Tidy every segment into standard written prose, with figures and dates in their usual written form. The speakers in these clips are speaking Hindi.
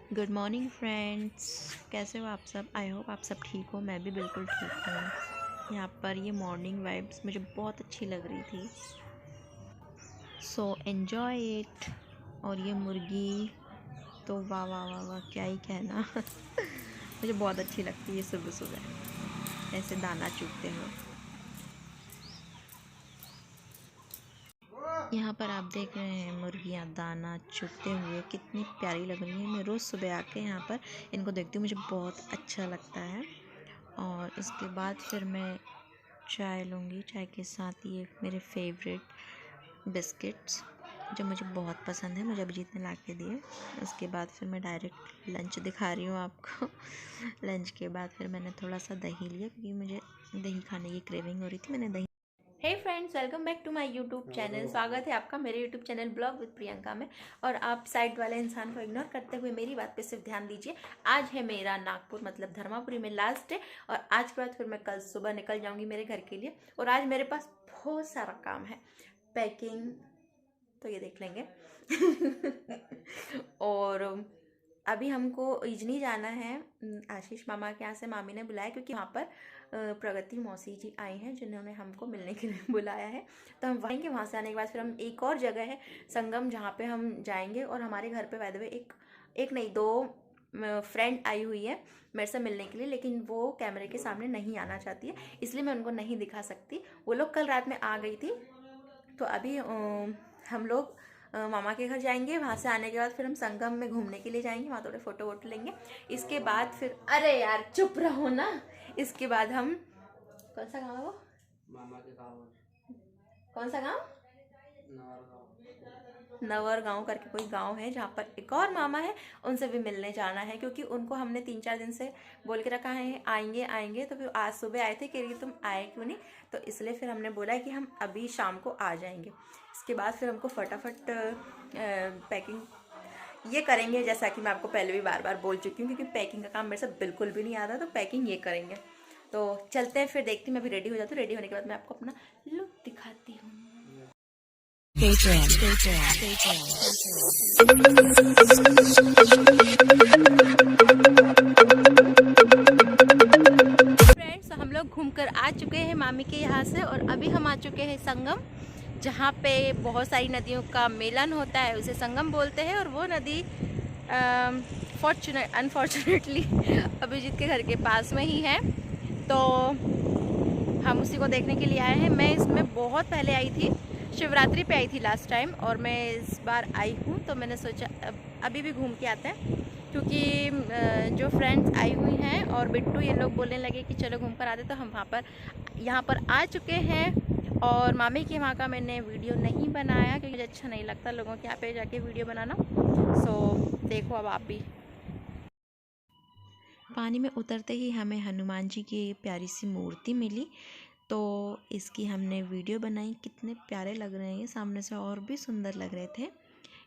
गुड मॉर्निंग फ्रेंड्स, कैसे हो आप सब। आई होप आप सब ठीक हो। मैं भी बिल्कुल ठीक हूँ। यहाँ पर ये मॉर्निंग वाइब्स मुझे बहुत अच्छी लग रही थी, सो एन्जॉय इट। और ये मुर्गी तो वाह वाह वाह वाह, क्या ही कहना। मुझे बहुत अच्छी लगती है सुबह सुबह ऐसे दाना चुगते हुए। यहाँ पर आप देख रहे हैं मुर्गियाँ दाना चुगते हुए, कितनी प्यारी लग रही हैं। मैं रोज़ सुबह आके यहाँ पर इनको देखती हूँ, मुझे बहुत अच्छा लगता है। और इसके बाद फिर मैं चाय लूँगी। चाय के साथ ये मेरे फेवरेट बिस्किट्स जो मुझे बहुत पसंद है, मुझे अभिजीत ने ला के दिए। उसके बाद फिर मैं डायरेक्ट लंच दिखा रही हूँ आपको। लंच के बाद फिर मैंने थोड़ा सा दही लिया, क्योंकि मुझे दही खाने की क्रेविंग हो रही थी। मैंने दही। Hey friends, welcome back to my YouTube channel. स्वागत है आपका मेरे YouTube channel blog with Priyanka में। और आप साइड वाले इंसान को इग्नोर करते हुए मेरी बात पे सिर्फ ध्यान दीजिए। आज है मेरा नागपुर मतलब धर्मापुरी में लास्ट डे, और आज के बाद फिर मैं कल सुबह निकल जाऊंगी मेरे घर के लिए। और आज मेरे पास बहुत सारा काम है, पैकिंग तो ये देख लेंगे। और अभी हमको इजनी जाना है। आशीष मामा के यहाँ से मामी ने बुलाया, क्योंकि वहाँ पर प्रगति मौसी जी आई हैं जिन्होंने हमको मिलने के लिए बुलाया है। तो हम वहीं के वहाँ से आने के बाद फिर हम एक और जगह है संगम, जहाँ पे हम जाएंगे। और हमारे घर पे बाय द वे एक नहीं दो फ्रेंड आई हुई है मेरे से मिलने के लिए, लेकिन वो कैमरे के सामने नहीं आना चाहती है, इसलिए मैं उनको नहीं दिखा सकती। वो लोग कल रात में आ गई थी। तो अभी हम लोग मामा के घर जाएंगे। वहाँ से आने के बाद फिर हम संगम में घूमने के लिए जाएंगे, वहाँ थोड़े फोटो वोटो लेंगे। इसके बाद फिर अरे यार चुप रहो ना। इसके बाद हम कौन सा गाँव है वो, मामा के गाँव कौन सा गाँव, नवर नवर गांव करके कोई गांव है, जहाँ पर एक और मामा है, उनसे भी मिलने जाना है। क्योंकि उनको हमने 3-4 दिन से बोल के रखा है आएंगे आएंगे। तो फिर आज सुबह आए थे, कह रही तुम आए क्यों नहीं। तो इसलिए फिर हमने बोला कि हम अभी शाम को आ जाएंगे। इसके बाद फिर हमको फटाफट पैकिंग ये करेंगे, जैसा कि मैं आपको पहले भी बार बार बोल चुकी हूँ, क्योंकि पैकिंग का काम मेरे से बिल्कुल भी नहीं आता। तो पैकिंग ये करेंगे। तो चलते हैं, फिर देखती हूँ। मैं अभी रेडी हो जाती हूँ। रेडी होने के बाद मैं आपको अपना लुक दिखाती हूँ। फ्रेंड्स, हम लोग घूमकर आ चुके हैं मामी के यहाँ से, और अभी हम आ चुके हैं संगम, जहाँ पे बहुत सारी नदियों का मिलन होता है, उसे संगम बोलते हैं। और वो नदी अनफॉर्चुनेटली अभिजीत के घर के पास में ही है। तो हम उसी को देखने के लिए आए हैं। मैं इसमें बहुत पहले आई थी, शिवरात्रि पे आई थी लास्ट टाइम, और मैं इस बार आई हूँ। तो मैंने सोचा अभी भी घूम के आते हैं, क्योंकि जो फ्रेंड्स आई हुई हैं और बिट्टू ये लोग बोलने लगे कि चलो घूम कर आते। तो हम यहाँ पर आ चुके हैं। और मामी के वहाँ का मैंने वीडियो नहीं बनाया, क्योंकि मुझे अच्छा नहीं लगता लोगों के यहाँ पे जाके वीडियो बनाना। सो देखो अब आप भी। पानी में उतरते ही हमें हनुमान जी की प्यारी सी मूर्ति मिली, तो इसकी हमने वीडियो बनाई। कितने प्यारे लग रहे हैं, ये सामने से और भी सुंदर लग रहे थे।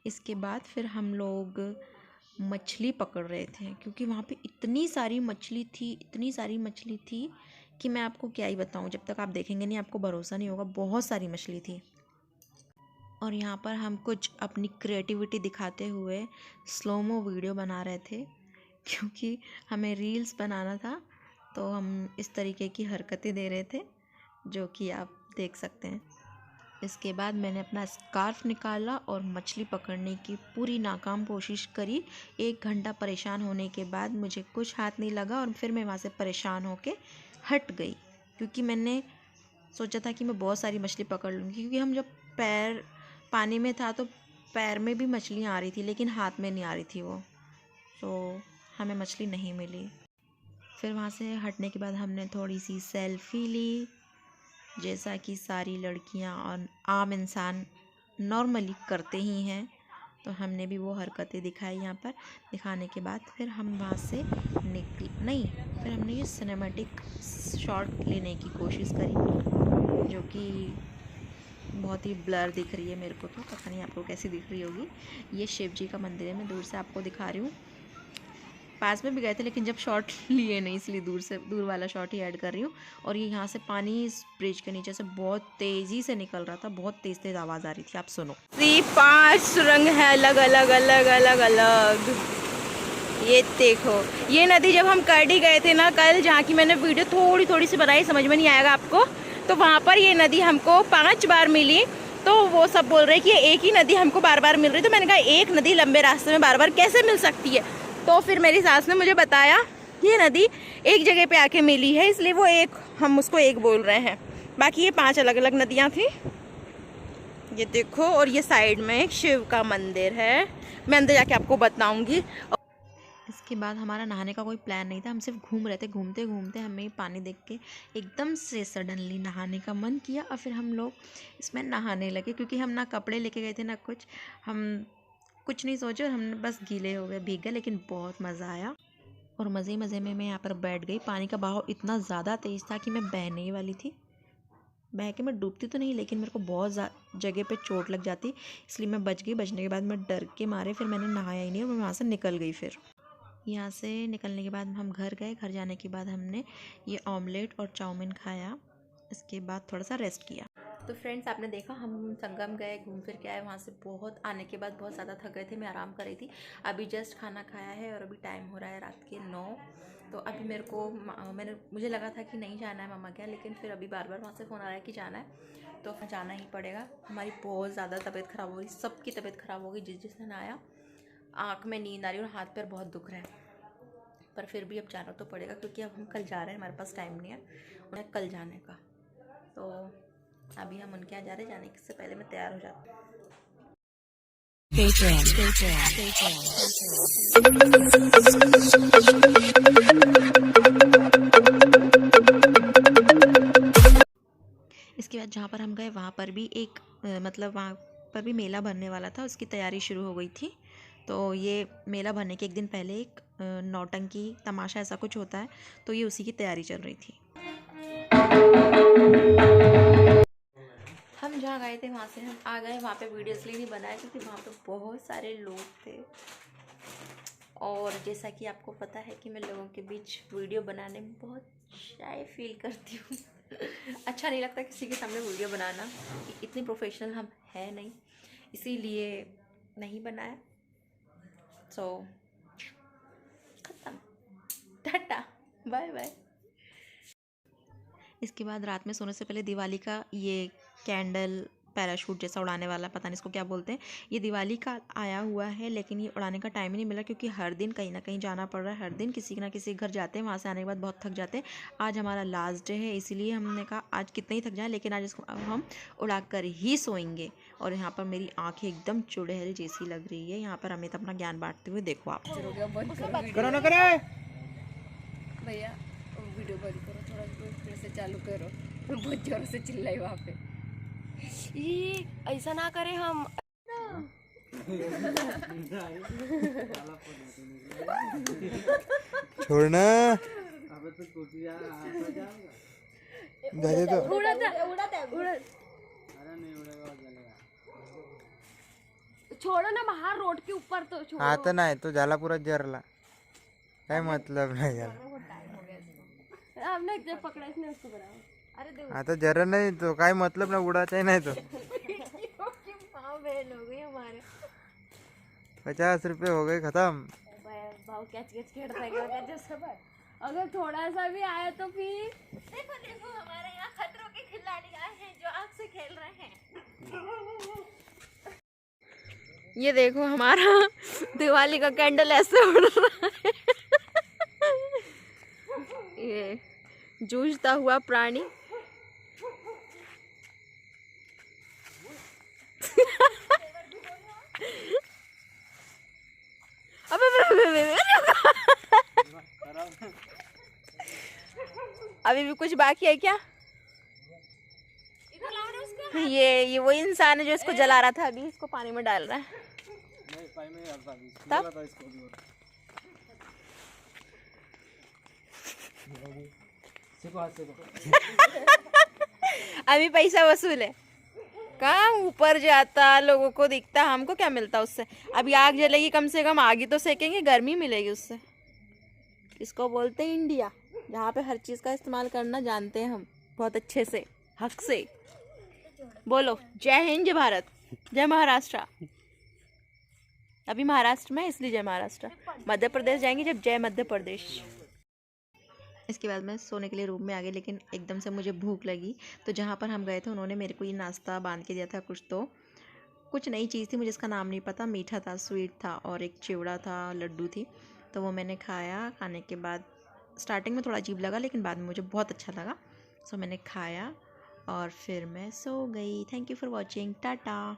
इसके बाद फिर हम लोग मछली पकड़ रहे थे, क्योंकि वहाँ पे इतनी सारी मछली थी कि मैं आपको क्या ही बताऊँ। जब तक आप देखेंगे नहीं आपको भरोसा नहीं होगा, बहुत सारी मछली थी। और यहाँ पर हम कुछ अपनी क्रिएटिविटी दिखाते हुए स्लोमो वीडियो बना रहे थे, क्योंकि हमें रील्स बनाना था। तो हम इस तरीके की हरकतें दे रहे थे, जो कि आप देख सकते हैं। इसके बाद मैंने अपना स्कार्फ निकाला और मछली पकड़ने की पूरी नाकाम कोशिश करी। 1 घंटा परेशान होने के बाद मुझे कुछ हाथ नहीं लगा, और फिर मैं वहाँ से परेशान होके हट गई, क्योंकि मैंने सोचा था कि मैं बहुत सारी मछली पकड़ लूँगी। क्योंकि हम जब पैर पानी में था तो पैर में भी मछलियाँ आ रही थी, लेकिन हाथ में नहीं आ रही थी वो, तो हमें मछली नहीं मिली। फिर वहाँ से हटने के बाद हमने थोड़ी सी सेल्फ़ी ली, जैसा कि सारी लड़कियाँ और आम इंसान नॉर्मली करते ही हैं। तो हमने भी वो हरकतें दिखाई यहाँ पर। दिखाने के बाद फिर हम वहाँ से फिर हमने ये सिनेमैटिक शॉट लेने की कोशिश करी, जो कि बहुत ही ब्लर दिख रही है मेरे को। तो पता नहीं आपको कैसी दिख रही होगी। ये शिव जी का मंदिर है, मैं दूर से आपको दिखा रही हूँ। पास में भी गए थे, लेकिन जब शॉट लिए नहीं, इसलिए दूर वाला शॉट ही ऐड कर रही हूँ। और ये यहाँ से पानी इस ब्रिज के नीचे से बहुत तेज़ी से निकल रहा था, बहुत तेज़ आवाज़ आ रही थी। आप सुनो। 5 सुरंग है, अलग अलग अलग अलग अलग। ये देखो, ये नदी जब हम करडी गए थे ना कल, जहाँ की मैंने वीडियो थोड़ी थोड़ी सी बनाई, समझ में नहीं आएगा आपको, तो वहाँ पर ये नदी हमको 5 बार मिली। तो वो सब बोल रहे कि ये एक ही नदी हमको बार बार मिल रही। तो मैंने कहा एक नदी लंबे रास्ते में बार बार कैसे मिल सकती है। तो फिर मेरी सास ने मुझे बताया ये नदी एक जगह पे आके मिली है, इसलिए वो एक, हम उसको एक बोल रहे हैं। बाकी ये 5 अलग अलग नदियाँ थी। ये देखो, और ये साइड में एक शिव का मंदिर है, मैं अंदर जाके आपको बताऊंगी। इसके बाद हमारा नहाने का कोई प्लान नहीं था, हम सिर्फ घूम रहे थे। घूमते घूमते हमें पानी देख के एकदम से सडनली नहाने का मन किया और फिर हम लोग इसमें नहाने लगे, क्योंकि हम ना कपड़े लेके गए थे ना कुछ, हम कुछ नहीं सोचे और हम बस गीले हो गए, भीग गए, लेकिन बहुत मज़ा आया। और मज़े मज़े में मैं यहाँ पर बैठ गई। पानी का बहाव इतना ज़्यादा तेज़ था कि मैं बहने ही वाली थी। बह के मैं डूबती तो नहीं, लेकिन मेरे को बहुत जगह पे चोट लग जाती, इसलिए मैं बच गई। बचने के बाद मैं डर के मारे फिर मैंने नहाया ही नहीं और मैं वहाँ से निकल गई। फिर यहाँ से निकलने के बाद हम घर गए। घर जाने के बाद हमने ये ऑमलेट और चाउमीन खाया। इसके बाद थोड़ा सा रेस्ट किया। तो फ्रेंड्स, आपने देखा हम संगम गए, घूम फिर के आए। वहाँ से बहुत आने के बाद बहुत ज़्यादा थक गए थे, मैं आराम कर रही थी। अभी जस्ट खाना खाया है और अभी टाइम हो रहा है रात के 9। तो अभी मेरे को मुझे लगा था कि नहीं जाना है मामा क्या, लेकिन फिर अभी बार बार वहाँ से फ़ोन आ रहा है कि जाना है, तो जाना ही पड़ेगा। हमारी बहुत ज़्यादा तबीयत ख़राब हो गई, सबकी तबीयत ख़राब हो गई जिसने नहाया। आँख में नींद आ रही है और हाथ पैर बहुत दुख रहे हैं, पर फिर भी अब जाना तो पड़ेगा, क्योंकि अब हम कल जा रहे हैं, हमारे पास टाइम नहीं है उन्हें कल जाने का। तो अभी हम उनके यहाँ जा रहे हैं, जाने से पहले मैं तैयार हो जाती हूँ। इसके बाद जहाँ पर हम गए वहाँ पर भी एक मतलब वहाँ पर भी मेला भरने वाला था, उसकी तैयारी शुरू हो गई थी। तो ये मेला भरने के एक दिन पहले एक नौटंकी तमाशा ऐसा कुछ होता है, तो ये उसी की तैयारी चल रही थी। हम जहाँ गए थे वहाँ से हम आ गए। वहाँ पे वीडियो इसलिए नहीं बनाया क्योंकि वहाँ पे बहुत सारे लोग थे, और जैसा कि आपको पता है कि मैं लोगों के बीच वीडियो बनाने में बहुत शाय फील करती हूँ। अच्छा नहीं लगता किसी के सामने वीडियो बनाना, इतनी प्रोफेशनल हम है नहीं, इसीलिए नहीं बनाया। सो खत्म, टाटा बाय बाय। इसके बाद रात में सोने से पहले दिवाली का ये कैंडल पैराशूट जैसा उड़ाने वाला, पता नहीं इसको क्या बोलते हैं, ये दिवाली का आया हुआ है, लेकिन ये उड़ाने का टाइम ही नहीं मिला, क्योंकि हर दिन कहीं ना कहीं जाना पड़ रहा है। हर दिन किसी ना किसी घर जाते हैं, वहाँ से आने के बाद बहुत थक जाते हैं। आज हमारा लास्ट डे है, इसीलिए हमने कहा आज कितने ही थक जाएं, लेकिन आज इसको हम उड़ा कर ही सोएंगे। और यहाँ पर मेरी आँखें एकदम चुड़ैल जैसी लग रही है। यहाँ पर अमित अपना ज्ञान बांटते हुए, देखो आप भैया वीडियो बंद करो, थोड़ा फिर से चालू करो। बहुत जोर से चिल्लाई वहाँ पे, ये ऐसा ना करे हम। छोड़ना तो छोड़ो ना, बाहर रोड के ऊपर तो छोड़ो। आता नाही तो झाला पुरा जरला, काय मतलब नाही यार। हमने जब पकड़ा इसने उसको बराबर। अरे देखो आता जरा नहीं तो काय मतलब ना, उड़ाचा ही नहीं तो। बहन हो गई हमारे, 50 रुपए हो गए खत्म। भाव कैच कैच खेलता है जैसे, अगर थोड़ा सा भी आया तो फिर देखो देखो हमारे यहाँ खतरों के खिलाड़ी आए हैं जो आग से खेल रहे हैं। ये देखो हमारा दिवाली का कैंडल ऐसे उड़ रहा है। ये जूझता हुआ प्राणी। अभी भी कुछ बाकी है क्या? ये वो इंसान है जो इसको जला रहा था, अभी इसको पानी में डाल रहा है। तब अभी पैसा वसूल है, कहाँ ऊपर जाता, लोगों को दिखता, हमको क्या मिलता उससे। अभी आग जलेगी, कम से कम आग ही तो सेकेंगे, गर्मी मिलेगी उससे। इसको बोलते हैं इंडिया, जहाँ पे हर चीज़ का इस्तेमाल करना जानते हैं हम बहुत अच्छे से, हक से। बोलो जय हिंद, जय भारत, जय महाराष्ट्र। अभी महाराष्ट्र में, इसलिए जय महाराष्ट्र। मध्य प्रदेश जाएंगे जब जय मध्य प्रदेश। इसके बाद मैं सोने के लिए रूम में आ गई, लेकिन एकदम से मुझे भूख लगी। तो जहाँ पर हम गए थे उन्होंने मेरे को ये नाश्ता बांध के दिया था, कुछ नई चीज़ थी, मुझे इसका नाम नहीं पता। मीठा था, स्वीट था, और एक चिवड़ा था, लड्डू थी। तो वो मैंने खाया। खाने के बाद स्टार्टिंग में थोड़ा अजीब लगा, लेकिन बाद में मुझे बहुत अच्छा लगा। सो मैंने खाया और फिर मैं सो गई। Thank you for watching. Tata.